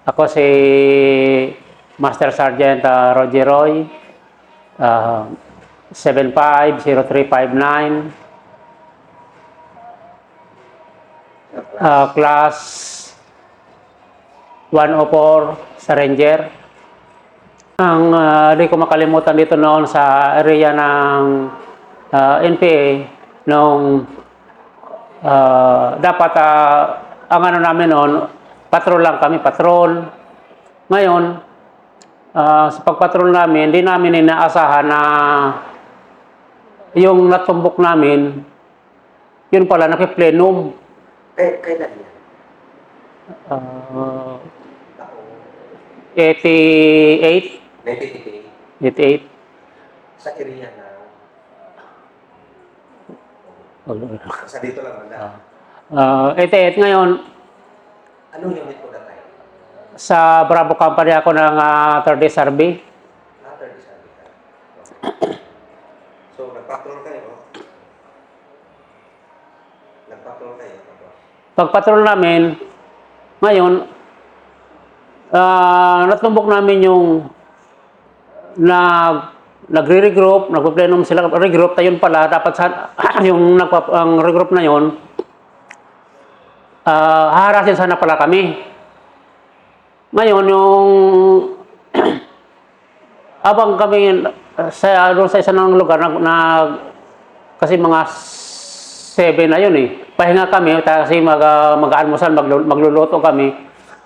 Ako si Master Sergeant Roger Roy, 750359, class 104 sa Ranger. Ang di ko makalimutan dito noon sa area ng NPA nung dapat ang ano namin noon, patrol lang kami, patrol. Ngayon, sa pagpatrol namin, hindi namin inaasahan na yung natumbok namin, yun pala, nakiplenum. Kailan yan? 88. 1988? 88. Sa area na... Sa dito lang banda. 88 ngayon, Anong unit po that time? sa Bravo Company ako ng 3rd SRB. Third Sabi ka. So, nagpatrol kayo? Nagpatrol kayo? Pagpatrol namin, ngayon, natumbok namin yung nagre-regroup, nagpa-plenum sila, regroup, tayo pala, dapat sa, yung ang regroup na yun, haharasin sana pala kami. Ngayon, yung abang kami doon sa isa ng lugar, kasi mga 7 na yun eh. Pahinga kami, kasi mag-almusal, magluluto kami.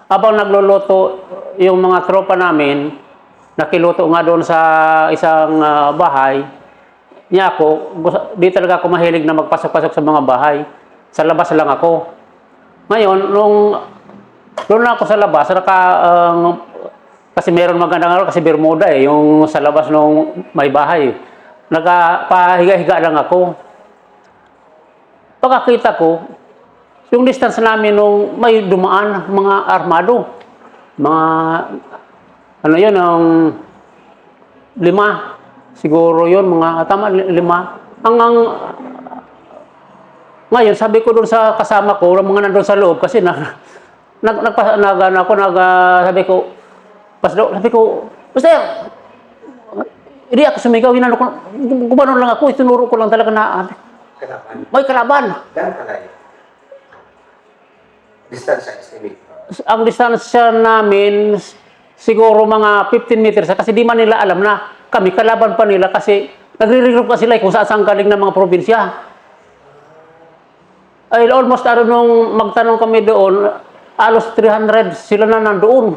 Abang nagluluto, yung mga tropa namin, nakiluto nga doon sa isang bahay, niya ako, di talaga ako mahilig na magpasok-pasok sa mga bahay. Sa labas lang ako. Ngayon, doon na ako sa labas, kasi meron magandang araw, kasi Bermuda eh, yung sa labas nung may bahay. Nagpahiga-higa lang ako. Pagkakita ko, yung distance namin nung may dumaan, mga armado. Mga, ano yun, 5. Siguro yun, mga, tama, 5. Ngayon, sabi ko doon sa kasama ko, mga nandun sa loob, kasi sabi ko, basta, hindi ako sumigaw, gumano lang ako, itinuro ko lang talaga na, Kalaban? may kalaban. Gano'n kalayo? Distance estimate? Ang distansya namin, siguro mga 15 meters, kasi di man nila alam na kami, kalaban pa nila, kasi nagre-regroup pa sila kung saan galing ng mga probinsya. Ay, almost nung magtanong kami doon, alos 300 sila na nandoon.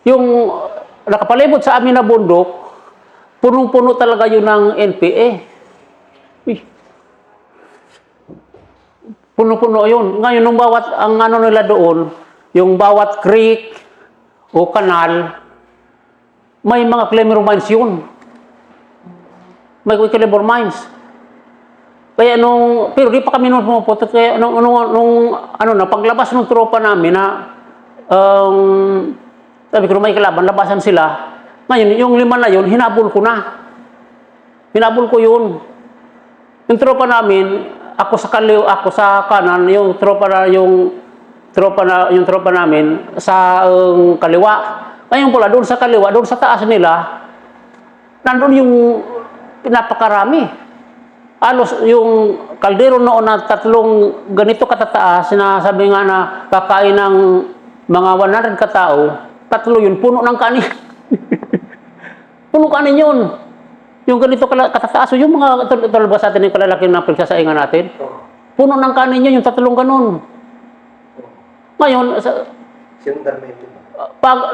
Yung nakapalibot sa amin na bundok, punong-puno talaga yun ng NPA. Puno-puno yun. Ngayon, nung ang ano nila doon, yung bawat creek o kanal, may mga claymore mines yun. May claymore mines. Kaya pero di pa kami nung pumuputo, kaya paglabas ng tropa namin na, sabi ko, may kalaban, labasan sila. Ngayon, yung 5 na yun, hinabol ko na. Hinabol ko yun. Yung tropa namin, ako sa kanan, yung tropa namin sa kaliwa. Ngayon pala, doon sa kaliwa, doon sa taas nila, nandun yung pinapakarami. Alos yung kaldero noon na 3 ganito katataas, na sabi nga na kakain ng mga 100 katao, 3 yun, puno ng kanin. Puno kanin yun. Yung ganito katataas, yung mga talaba sa atin, yung kalalaki na pagsasaingan natin, puno ng kanin yun, yung 3 ganon. Ngayon,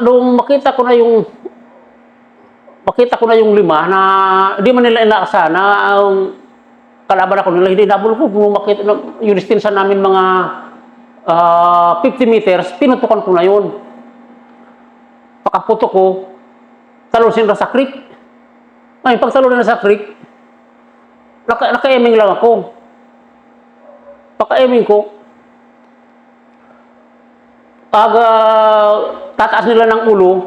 nung makita ko na yung 5 na hindi man nila inaasahan na kalaban ako nila, hindi nabul ko. Kung makita yung distance namin mga 50 meters, pinutukan ko na yun. Pakaputo ko, talusin na sa creek. Ngayon, pag talo na sa creek, naka-aiming lang ako. Pagka-aiming ko, tataas nila ng ulo,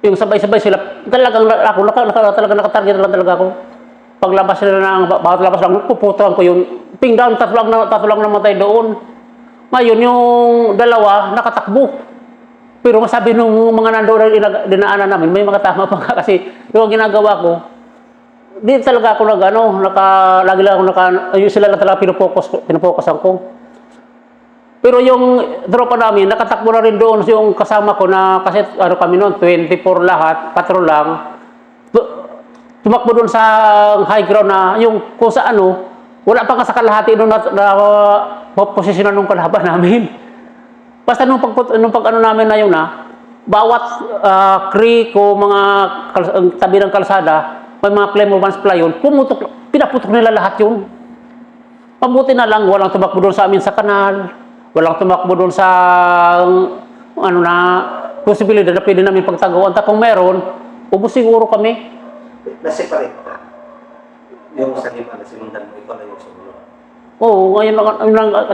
yung sabay-sabay sila, talagang nakatarget lang talaga ako. Paglabas nila bawat labas lang, puputuan ko yun. Ping down, tatlo lang namatay doon. Ngayon, yung 2, nakatakbo. Pero masabi nung mga nandoon na dinaanan namin, may mga tama pa nga kasi yung ginagawa ko, di talaga ako lagi lang ako yung sila lang talaga pinupokusan ko. Pero yung tropa namin, nakatakbo na rin doon yung kasama ko na, kasi ano kami noon, 24 lahat, patrol lang. Tumakbo doon sa high ground na yung kung sa ano, wala pa nga sa kalahati doon na posisyonan ng kalaban namin. Basta nung pag ano namin na yun bawat creek o mga tabi ng kalsada, may mga Clemorvans pala yun, pinaputok nila lahat yun. Mabuti na lang, walang tumakbo doon sa amin sa kanal, walang tumakbo doon sa ano na posibilidad na pwede namin pagtagawaan. Kung meron, ubos siguro kami. Na-separate ka. Yung sa lima na sinundan mo, ikaw na yung sumunod. Oo, ngayon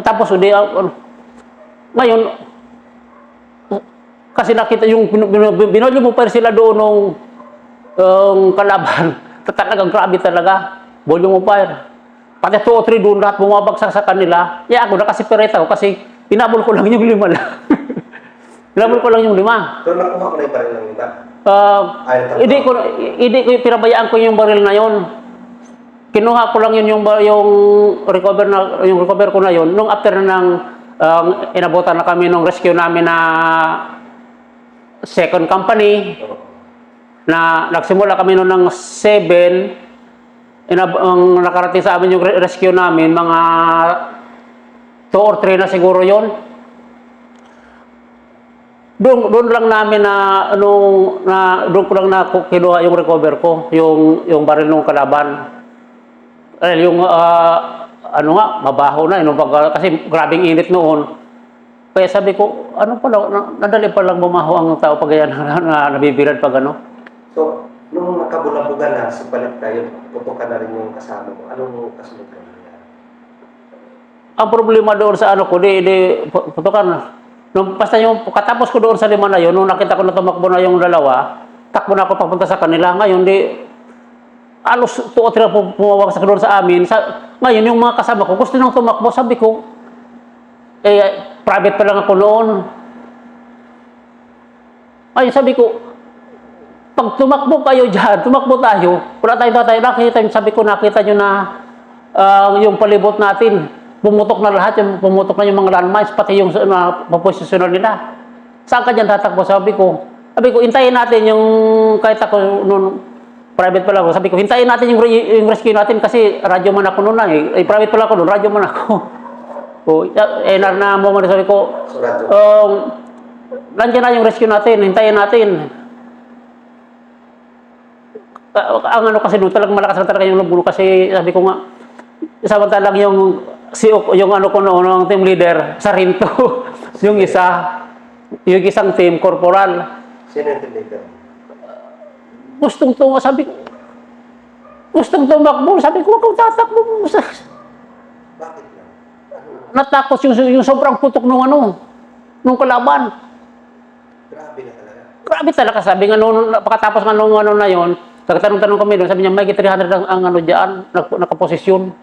tapos ngayon, kasi nakita yung binolyo mo pa rin sila doon nung kalaban. Talagang grabe talaga. Volume of fire. Pati 2 o 3 doon lahat bumabagsak sa kanila. Ako nakasiperate ako kasi inabol ko lang yung 5 lang. Inabol ko lang yung 5. Pero nakuha mo na yung baril ng iba? Hindi ko pinabayaan ko yung baril na yon. Kinuha ko lang yun yung recover ko na yon nung after ng inabutan na kami nung rescue namin na second company na nagsimula kami noon ng 7. Ang nakarating sa amin yung rescue namin, mga 2 or 3 na siguro yon. Doon lang namin doon ko lang na kinuha yung recover ko, yung baril ng kalaban. Yung mabaho na, kasi grabing init noon. Kaya sabi ko, nadali pa lang bumaho ang tao pag yan na nabibilad pag ano. So, nung nakabulabugan na, sa palit kayo, putukan na rin yung kasama mo. Anong kasunod ka nangyari? Ang problema doon sa putukan. Basta yung katapos ko doon sa 5 na yun, nung nakita ko na tumakbo na yung dalawa, takbo na ako papunta sa kanila. Ngayon, alos 2 o 3 pumawagsak doon sa amin. Ngayon, yung mga kasama ko, gusto nang tumakbo. Sabi ko, private pa lang ako noon. Ngayon, sabi ko, pag tumakbo kayo dyan, tumakbo tayo, wala tayong tatay. Sabi ko, nakita nyo na yung palibot natin, pumutok na lahat, pumutok na yung mga landmines, pati yung posisyonan nila. Saan ka dyan tatakbo? Sabi ko, hintayin natin yung, kahit ako noon, private pala ako, sabi ko, hintayin natin yung rescue natin kasi radyo man ako noon lang private pala ako noon, radyo man ako. Na moment, sabi ko, nandiyan na yung rescue natin, hintayin natin. Ang kasi doon, talagang malakas na talaga yung loob ko kasi sabi ko nga, samantalang yung ko noon, ng team leader, Sarinto, yung isang team, corporal. Sino yung team leader? Gustong tumakbo, sabi ko, huwag kang tatakbo. Bakit lang? Natakot yung sobrang putok nung kalaban. Grabe na talaga. Grabe talaga, sabi nga pagkatapos nga nung na yon, nagtanong-tanong kami doon, sabi niya, may 300 ang dyan, nakaposisyon.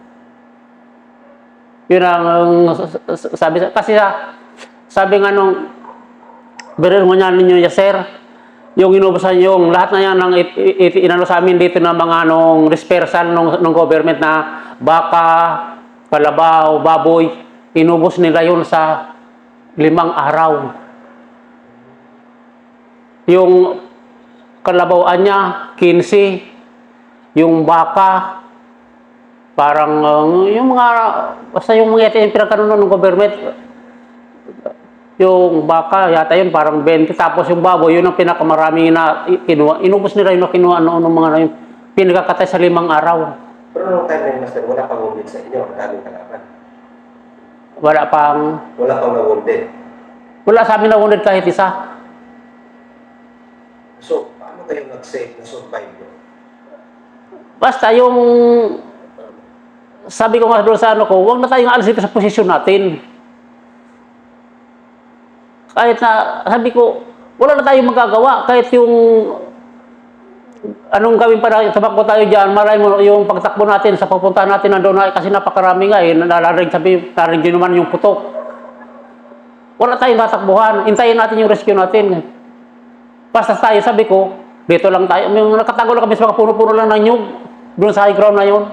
Yun ang sabi, kasi sabi nga nung, birin mo niya ninyo, sir, yung inubusan yung lahat na yan, inano sa amin dito na mga dispersal ng government na baka, kalabaw, baboy, inubos nila yun sa 5 araw. Yung kalabawaan niya, 15. Yung baka, parang yung mga, basta yung mga yung pinagkaroon ng government, yung baka, yata yun, parang 20. Tapos yung baboy, yun ang pinakamarami na kinuha. Inubos nila yung kinuha noong mga yung pinagkakatay sa 5 araw. Pero nung time na yun, Master, wala pang wounded sa inyo, daming kalaban. Wala pang na-wounded. Wala sa amin na-wounded kahit isa. So, paano kayo nag-save na survive nyo? Basta yung, sabi ko nga doon sa huwag na tayong alis dito sa posisyon natin. Kahit na, sabi ko, wala na tayong magagawa. Kahit yung, anong gawin pa na, tumakbo tayo dyan, maray mo yung pagtakbo natin sa pupuntahan natin nandoon kasi napakarami nga narinig din naman yung putok. Wala tayong tatakbuhan. Hintayin natin yung rescue natin. Basta tayo, sabi ko, dito lang tayo. Yung nakatago lang kami sa mga puno-puno lang ng nyug. Doon sa high ground na yun.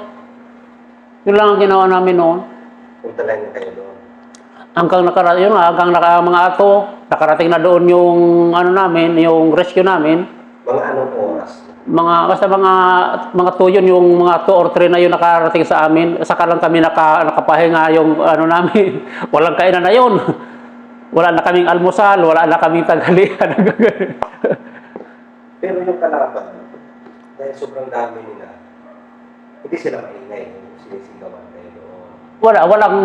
Yun lang ang ginawa namin noon. Punta lang niya kayo doon. Hanggang mga ato, nakarating na doon yung ano namin, yung rescue namin. Mga anong oras? Basta mga 2 yun, yung mga 2 or 3 na yun nakarating sa amin. Saka lang kami nakapahinga yung ano namin. Walang kainan na yun. Wala na kaming almusal, wala na kaming tanghalian. Pero yung kalaban, dahil sobrang dami nila, hindi sila maingay yung sinisigawan kayo doon.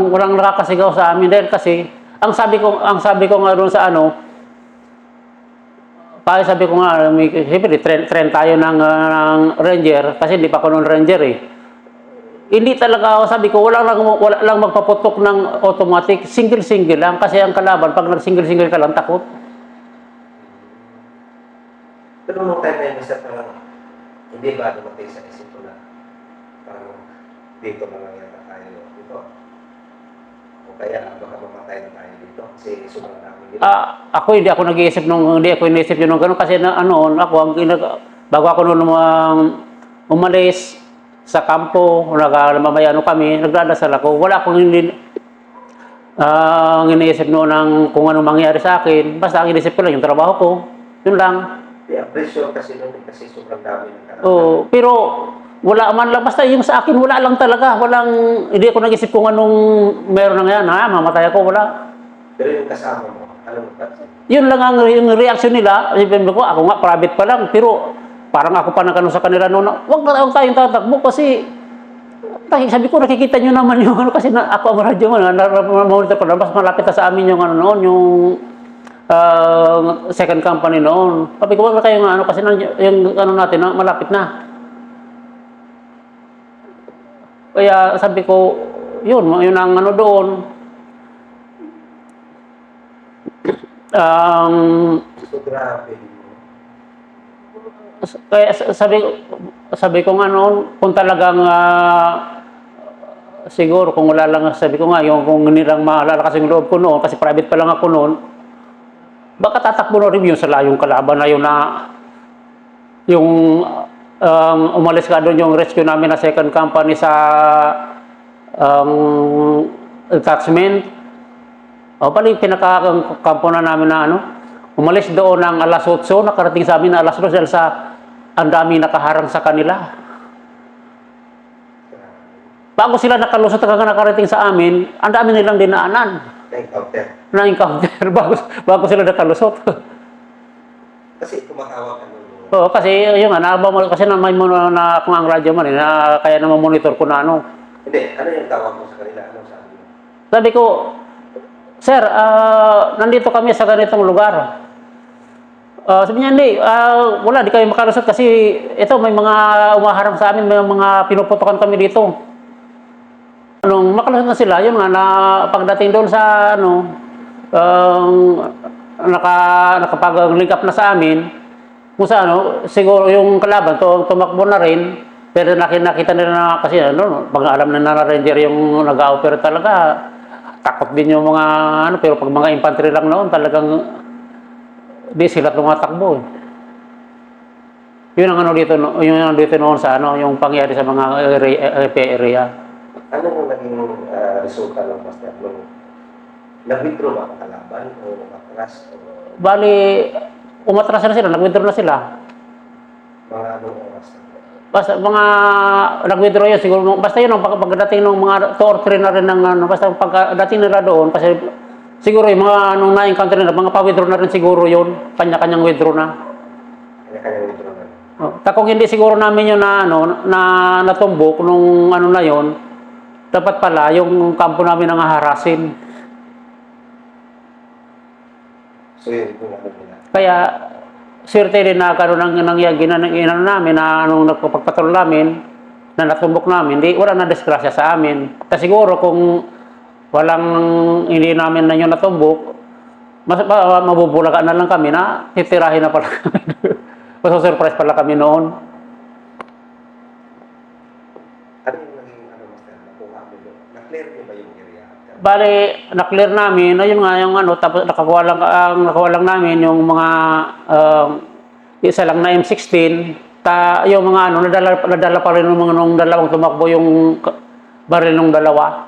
Walang nakakasigaw sa amin dahil kasi ang sabi ko nga doon sa ano, kaya sabi ko nga, siyempre, trend tayo ng ranger, kasi hindi pa ako noon ranger eh. Hindi talaga ako, sabi ko, wala lang magpaputok ng automatic, single-single lang, kasi ang kalaban, pag nag-single-single ka lang, takot. Pero nung time na yun, Mr. Parang, hindi ba dumating sa isip ko na, parang dito na lang yata tayo dito? O kaya, baka mamatay na tayo dito, kasi sobrang dami dito. Hindi ako nag-iisip hindi ako iniisip yun nung ganun, kasi bago ako noon umalis sa kampo, nagmamayano kami, nagdadasal ako, wala akong iniisip noon ng kung ano mangyari sa akin, basta ang iniisip ko lang yung trabaho ko, yun lang. Kaya pressure kasi noon, kasi sobrang dami ng karapatan. Oo, pero wala man lang, basta yung sa akin, wala lang talaga, hindi ako nag-isip kung anong meron na yan, mamatay ako, wala. Pero yung kasama mo, alam mo ba? Yun lang ang yung reaction nila. Sabi ko, ako nga, private pa lang. Pero parang ako pa nagkano sa kanila noon, huwag tayong tatakbo kasi sabi ko, nakikita nyo naman yung ano, kasi ako ang radyo man, monitor ko na, mas malapit na sa amin yung ano noon, yung second company noon. Sabi ko, wag na kayong ano, kasi yung ano natin, malapit na. Kaya sabi ko, yun ang ano doon. So, grabe. Kaya sabi ko nga noon, kung talagang siguro kung wala lang, sabi ko nga, yung kung nilang maalala kasi yung loob ko noon, kasi private pa lang ako noon, baka tatakbo na rin yun sa layong kalaban na yun na yung umalis ka doon yung rescue namin na second company sa attachment. O pala yung pinakakampo na namin na ano, umalis doon ng alas 8, nakarating sa amin na alas 2 dahil sa ang dami nakaharang sa kanila. Bago sila nakalusot nakarating sa amin, ang dami nilang dinaanan. Na-encounter. bago sila nakalusot. Kasi tumatawag ano. Oo, kasi yung kasi may na kung ang radyo man kaya naman monitor ko na ano. Hindi, ano yung tawag mo sa kanila? Ano sabi mo? Sabi ko, sir, nandito kami sa ganitong lugar. Sabi niya, hindi, wala, di kami makalusot kasi ito, may mga umaharang sa amin, may mga pinuputokan kami dito. Anong makalusot na sila, yun nga, na pagdating doon sa, nakapag-link up na sa amin, kung sa siguro yung kalaban, tumakbo na rin, pero nakita nila na, kasi pag alam na na-ranger yung nag-a-offer talaga, takot din yung mga pero pag mga infantry lang noon talagang di sila tumatakbo. Yun ang dito noon sa yung pangyari sa mga area. Ano yung naging resulta ng master nung nag-withdraw ba ang kalaban o umatras? Bali, umatras na sila, nag-withdraw na sila. Mga anong oras? Basta mga nag-withdraw yun, siguro, basta yun, pagdating ng mga 2 or 3 na rin ng basta pagdating nila doon, kasi siguro yung mga nung na-encounter nila, mga pa-withdraw na rin siguro yun, kanya-kanyang withdraw na. Kanya-kanyang withdraw na. Kung hindi siguro namin yun na natumbok nung na yun, dapat pala yung kampo namin ang harasin. So yun, kung ano nila. Kaya, swerte din na karoon ng ginanang namin na nung nagpapagpatrol namin, na natumbok namin, wala na disgrasya sa amin. Kasi siguro kung hindi namin na yun natumbok, mabubulagan na lang kami na titirahin na pala kami. Masusurprise pala kami noon. Ano yung naging master? Nakuha mo doon? Na-clear niyo ba yung area? bali, na-clear namin, ayun nga yung ano, tapos nakakuha lang namin yung mga isa lang na M16, yung mga ano, nadala pa rin ng mga nung dalawang tumakbo yung baril ng dalawa.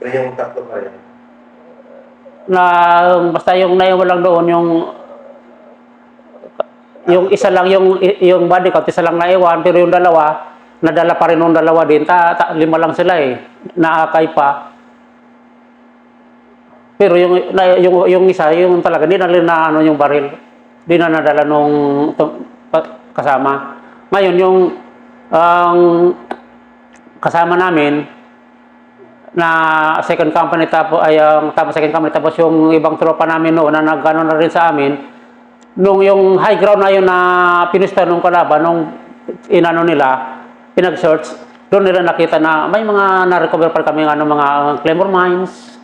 Pero yung tatlo pa rin. Na basta yung naiwan lang doon, yung isa lang yung body count, isa lang naiwan, pero yung dalawa, nadala pa rin ng dalawa din. Lima lang sila naakay pa. Pero yung isa, yung talaga, di na rin na ano yung baril. Di na nadala nung kasama. Ngayon, yung kasama namin, na second company tapos tapos yung ibang tropa namin noon na nagano na rin sa amin nung yung high ground na yun na pinusta nung kalaban nung inano nila pinag-search doon nila nakita na may mga na-recover pa kami ano mga Claymore mines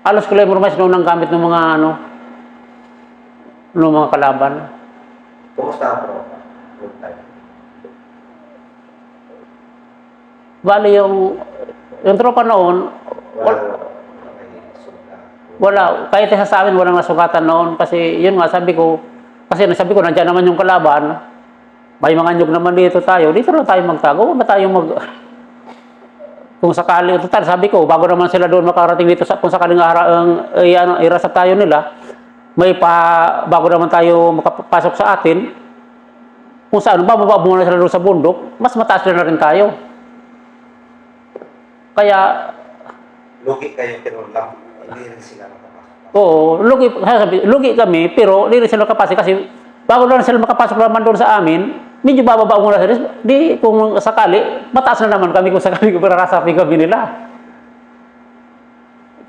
alos Claymore mines noon ang gamit ng mga ano ng mga kalaban. Kumusta ang tropa? Noong time? Bali yung tropa noon wala, kahit isa sa amin walang nasugatan noon kasi yun nga sabi ko nandiyan naman yung kalaban may mga nyug naman dito na tayo magtago ba tayo kung sakali total sabi ko bago naman sila doon makarating dito kung sakaling irasap tayo nila bago naman tayo makapasok sa atin kung saan bababa muna sila doon sa bundok mas mataas na rin tayo kaya lugi kayo kinulang, hindi rin sila makapasok. oo, lugi kami, pero hindi rin sila makapasok kasi bago na sila makapasok naman doon sa amin, medyo bababa muna sila. Di, kung sakali, mataas na naman kami kung sakali pararasapin kami nila.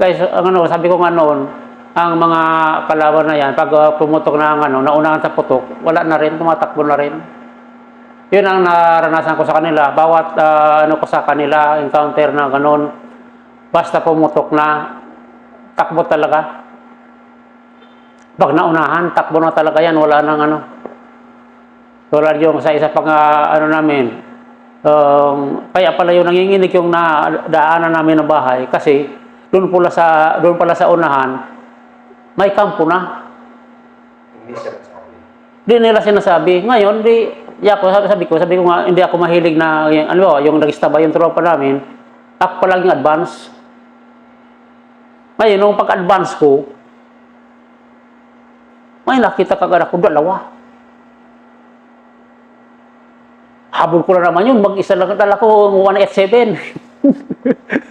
Kaya sabi ko nga noon, ang mga kalaban na yan, pag pumutok na ang naunahan sa putok, wala na rin, tumatakbo na rin. Yun ang naranasan ko sa kanila. Bawat ko sa kanila, encounter na gano'n, basta pumutok na, takbo talaga. Pag naunahan, takbo na talaga yan, wala nang ano. Tulad yung sa isa pang namin, kaya pala yung nanginginig yung daanan namin ng bahay, kasi doon pala sa unahan, may kampo na. Hindi siya nasabi. Di nila sinasabi. Ngayon, sabi ko nga, hindi ako mahilig na, yung nag-istaba yung tropa namin, ako pa lang yung advance. Ngayon, nung pag-advance ko, may nakita kagad ako, dalawa. Habol ko na naman yun, mag-isa lang dala ko, 187.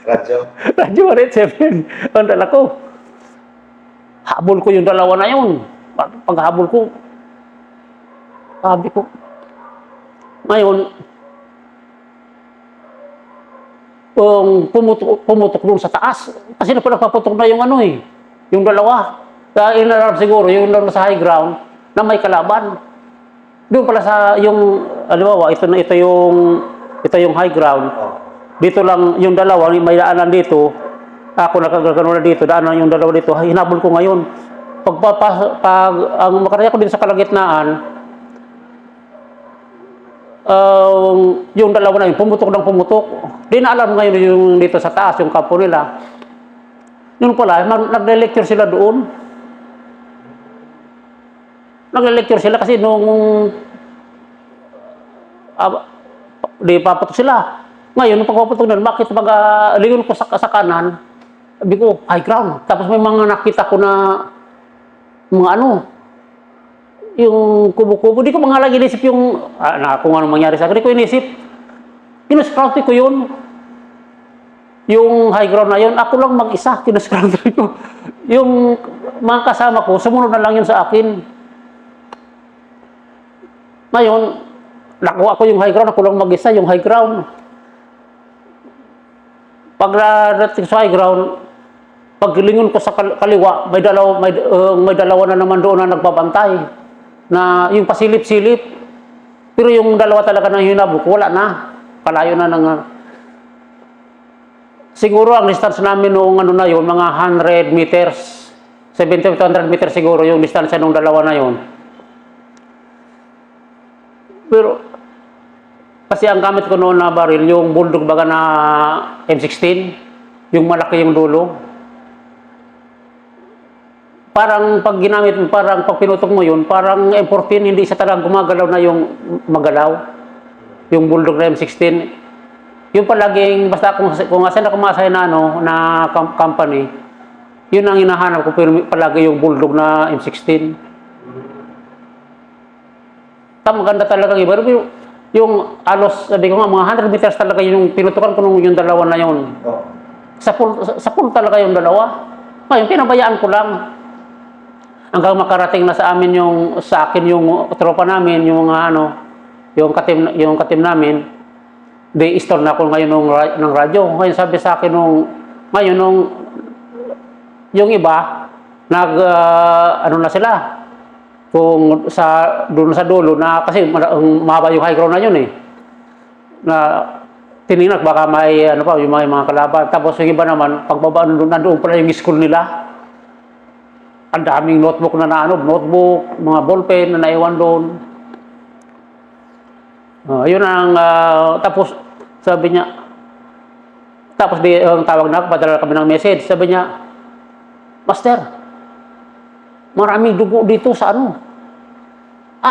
Radyo? Radyo 187, ang dala ko. Habol ko yung dalawa na yun. Paghabol ko, sabi ko, ngayon, pumutok doon sa taas. Kasi nagpaputok na yung yung dalawa. Kaya inarap siguro, yung sa high ground, na may kalaban. Doon pala sa halimbawa, ito yung high ground. Dito lang yung dalawa, may daanan dito. Ako nakagano na dito, daanan yung dalawa dito. Hinabol ko ngayon. Ang makaraya ko din sa kalagitnaan, yung dalawa na yun, pumutok ng pumutok. Di na alam ngayon yung dito sa taas, yung kampo nila. Yun pala, nagle-lecture sila doon. Nagle-lecture sila kasi nung di paputok sila. Ngayon, nung pagpaputok nun, bakit lingon ko sa kanan, sabi ko, high ground. Tapos may mga nakita ko na mga yung kubo-kubo, di ko mga lagi inisip kung ano mangyari sa akin, di ko inisip. Kinuscroute ko yun. Yung high ground na yun, ako lang mag-isa, kinuscroute ko. Yung mga kasama ko, sumunod na lang yun sa akin. Ngayon, nakuha ko yung high ground, ako lang mag-isa, yung high ground. Pag narating sa high ground, paglingon ko sa kaliwa, may dalawa na naman doon na nagbabantay. Na yung pasilip-silip, pero yung dalawa talaga ng hinabok, wala na. Kalayo na siguro ang distance namin noong na yun, mga 100 meters, 70 to 100 meters siguro yung distance ng dalawa na yun. Pero, kasi ang gamit ko noon na baril, yung bulldog baga na M16, yung malaki yung dulo. parang pag ginamit mo, parang pag pinutok mo yun, parang M14, hindi siya talagang gumagalaw na yung magalaw. Yung Bulldog na M16. Yung palaging, basta kung asan ako masahe na, ano, na company, yun ang hinahanap ko, pero palagi yung Bulldog na M16. Maganda talaga iba. Yung alos, sabi ko nga, mga 100 meters talaga yung pinutukan ko nung yung dalawa na yun. Oh. Sa pool talaga yung dalawa. Ngayon, pinabayaan ko lang. Hanggang makarating na sa amin sa akin yung tropa namin, yung mga ano, yung katim namin, di-store na ako ngayon ng radyo. Ngayon sabi sa akin yung iba, ano na sila, kung doon sa dulo na kasi mahaba yung high ground na yun eh. Na tinignan baka may ano pa yung mga kalaban. Tapos yung iba naman pagbaba nandoon pala yung school nila. Ang daming notebook na notebook, mga ballpen na naiwan doon. Yun ang tapos sabi niya tapos ang tawag na ako, padala kami ng message. Sabi niya, Master, maraming dugo dito sa ano.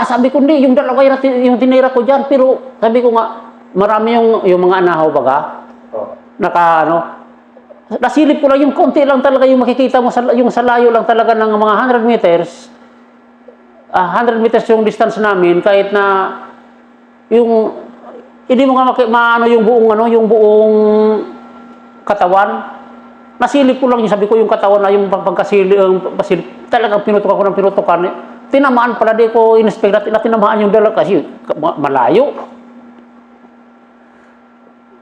Sabi ko, hindi, yung dalawa yung tinira ko dyan. Pero sabi ko nga, marami yung mga anahaw baga. Nasilip ko lang yung konti lang talaga yung makikita mo, yung sa layo lang talaga ng mga 100 meters. 100 meters yung distance namin, kahit na hindi mo nga yung buong katawan. Nasilip ko lang yung sabi ko yung katawan na yung pagkasilip, talagang pinutukan ko ng pinutukan. Tinamaan pala, di ko in-expect na tinamaan yung dalawa kasi malayo.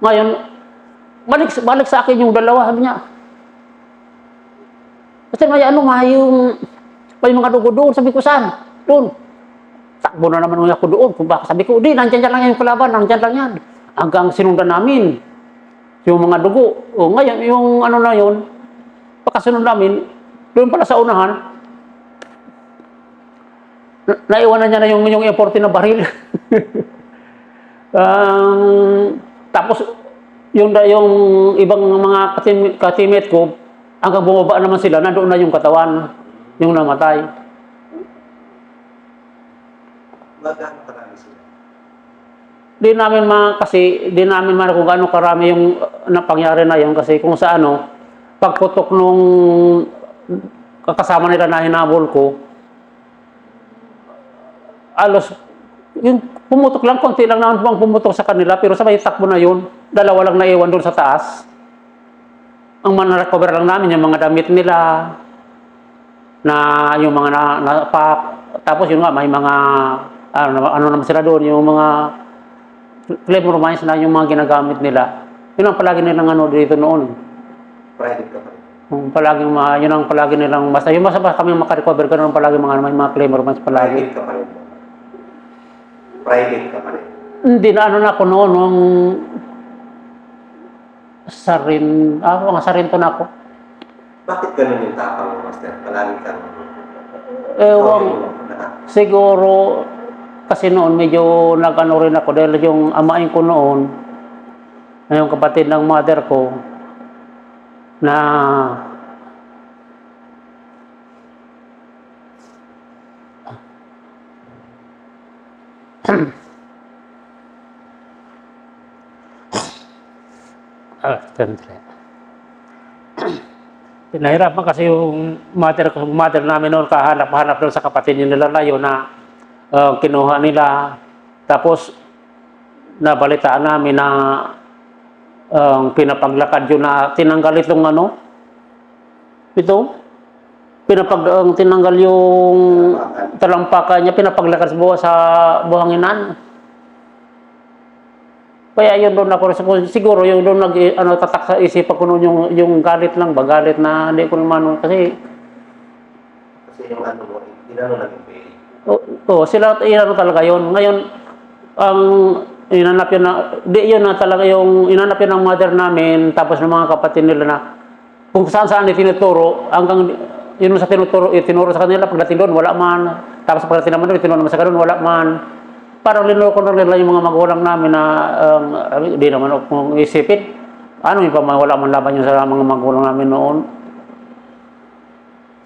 Ngayon, balik sa akin yung dalawa, sabi niya. Kasi may mga dugo doon, sabi ko saan? Doon. Takbo na naman ako doon. Kung baka sabi ko, di, nandyan lang yung kalaban, nandyan lang yan. Hanggang sinundan namin yung mga dugo. Ngayon, yung ano na yun, pagkasunod namin, doon pala sa unahan, naiwanan niya na yung M14 na baril. Tapos, yung ibang mga ka-teammate ko, hanggang bumaba naman sila, nandoon na yung katawan, yung namatay. Magkano karami sila? Di namin kung gaano karami yung napangyari na yun kasi kung sa pagputok nung kasama nila na hinabol ko, yung pumutok lang, konti lang naman pang pumutok sa kanila, pero sabay takbo na yun, dalawa lang naiwan doon sa taas. Ang recover lang namin yung mga damit nila, na yung mga napak, tapos yun nga, may mga, ano naman sila doon, yung mga Claymore mines na yung mga ginagamit nila. Yun ang palagi nilang dito noon. Private ka pa rin. Yun ang palagi nilang, basta yung kami makarecover ka naman palagi may mga Claymore mines palagi. Private ka pa rin. Private ka pa rin. Hindi na na ako noon, nung Sarinto na ako. Bakit ganun yung tapang mo, Master? Palagi kang... Siguro, kasi noon medyo rin ako dahil yung amain ko noon, na yung kapatid ng mother ko, na pinahirapan kasi yung mother namin noon kahanap doon sa kapatid niya nilalayo na kinuha nila. Tapos nabalitaan namin na pinapaglakad yun na tinanggal itong tinanggal yung talampakan niya, pinapaglakad sa buhanginan. Kaya yun doon ako, siguro yung doon tatak sa isipan ko noon yung galit lang ba, galit na hindi ko naman, kasi yung mo, naging pay. Sila talaga yun. Ngayon, ang inanap yun na talaga yung inanap yun ng mother namin, tapos ng mga kapatid nila na kung saan tinuturo, hanggang yun sa tinuro sa kanila, pagdating doon, wala man. Tapos pagdating naman doon, tinuro naman sa kanila, wala man. Parang linoko na nila yung mga magulang namin na hindi naman kung isipin. Ano yung wala man laban yung sa mga magulang namin noon.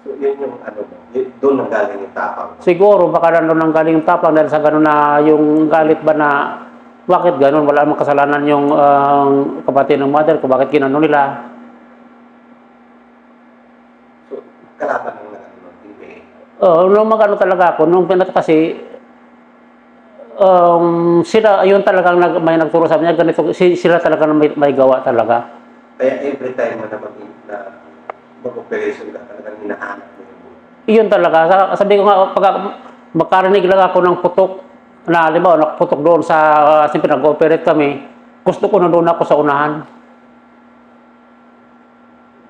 So, yun yung ano mo, doon nang galing yung tapang. Siguro baka nandun ang galing yung tapang dahil sa ganun na yung galit ba na bakit ganun, wala namang kasalanan yung kapatid ng mother ko, bakit ginano nila. So, kalaban ng ano, hindi. Nung mag-ano talaga ako, nung pinat kasi sila, yun talagang may nagturo sa amin, ganito, sila talaga may gawa talaga. Kaya every time na mag-operation ka, talagang hinahanap mo yung buhay. Yun talaga. Sabi ko nga, pag makarinig lang ako ng putok, na halimbawa, nakaputok doon sa, kasi pinag-operate kami, gusto ko na doon ako sa unahan.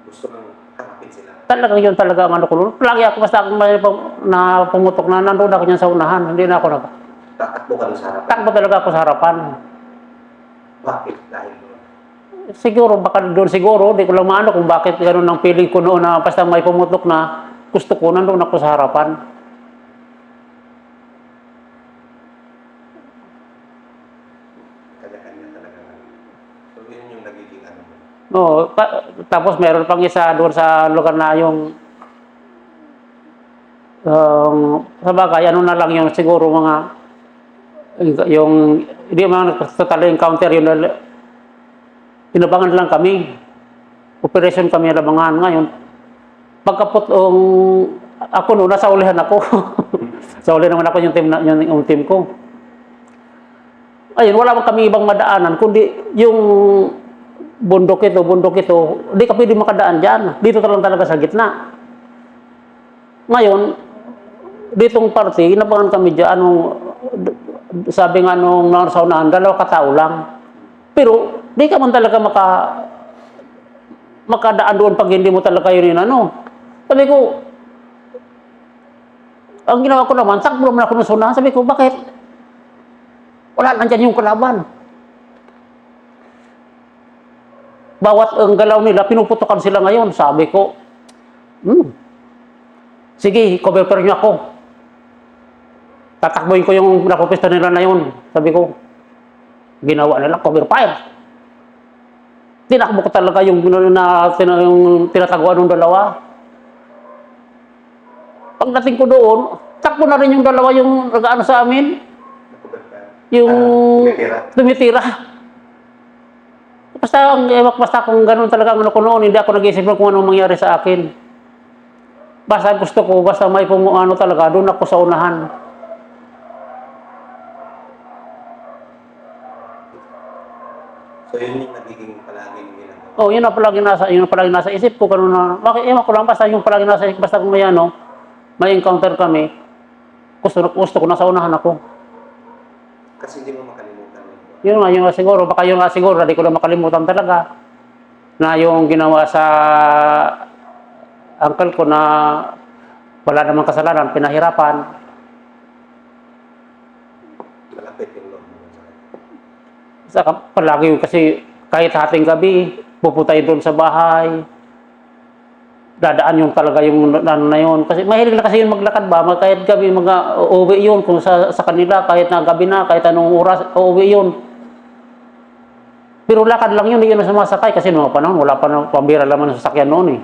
Gusto nang harapin sila. Talagang yun talaga ang ano ko. Lagi ako basta akong may na pumutok na nandun ako dyan sa unahan. Hindi na ako Tatakbo ka doon sa harapan. takbo talaga ako sa harapan. Bakit? Dahil doon. Siguro, baka doon siguro, di ko lang maano kung bakit gano'n ang feeling ko noon na basta may pumutok na gusto ko nandun ako sa harapan. Kanya-kanya talaga. So, yun yung nagiging ano mo. No, tapos meron pang isa doon sa lugar na yung sa bagay, ano na lang yung siguro mga yung hindi man total encounter yung inabangan lang kami. Operation kami inabangan ngayon. Pagkaputong ako noon nasa ulihan ako. Sa uli naman ako yung team ko. Ayun, wala man kami ibang madaanan kundi yung bundok ito, hindi ka pwede makadaan dyan. Dito talaga sa gitna. Ngayon, ditong party, inabangan kami dyan, sabi nga nung sa unahan, 2 katao lang. Pero, di ka man talaga makadaan doon pag hindi mo talaga yun ano. Sabi ko, ang ginawa ko naman, takbo naman ako ng unahan. Sabi ko, bakit? Wala nandyan yung kalaban. Bawat ang galaw nila, pinuputokan sila ngayon. Sabi ko, sige, cover niyo ako. Tatakbuhin ko yung nakupisto nila na yun. Sabi ko, ginawa nila, cover fire. Tinakbo ko talaga yung tinataguan ng dalawa. Pagdating ko doon, takbo na rin yung dalawa yung nag-ano sa amin. Yung tumitira. Basta kung ganun talaga ang ano ko noon, hindi ako nag-isip kung anong mangyari sa akin. Basta gusto ko, basta may ano talaga, doon ako sa unahan. So, yun yung nagiging palaging ginagawa. Oh, yun ang palagi nasa isip ko, ganun na, bakit, ewan ko lang, basta yung palagi nasa isip, basta kung may ano, may encounter kami, gusto ko nasa unahan ako. Kasi hindi mo makalimutan yun. Yun nga, yun nga siguro, hindi ko na makalimutan talaga, na yung ginawa sa uncle ko na wala namang kasalanan, pinahirapan. Malapit yung loob mo sa kanya. Saka palagi yun kasi kahit hating gabi, puputay doon sa bahay, dadaan yung talaga yung ano na yun. Kasi mahilig na kasi yun maglakad ba, kahit gabi uuwi yun, kung sa kanila, kahit na gabi na, kahit anong oras, uuwi yun. Pero lakad lang yun, hindi yun na sumasakay kasi noong panahon, wala pa na pambira laman ng sasakyan noon eh.